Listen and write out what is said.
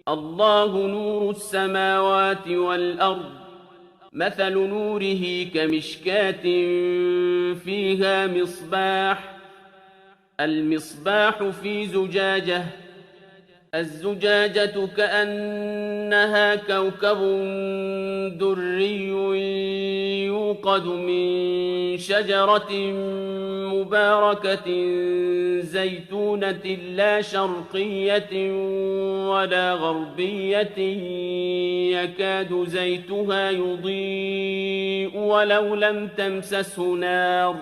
الله نور السماوات والأرض مثل نوره كمشكاة فيها مصباح المصباح في زجاجة الزجاجة كأنها كوكب دري يوقد من شجرة مباركة زيتونة لا شرقية ولا غربية يكاد زيتها يضيء ولو لم تمسسه نار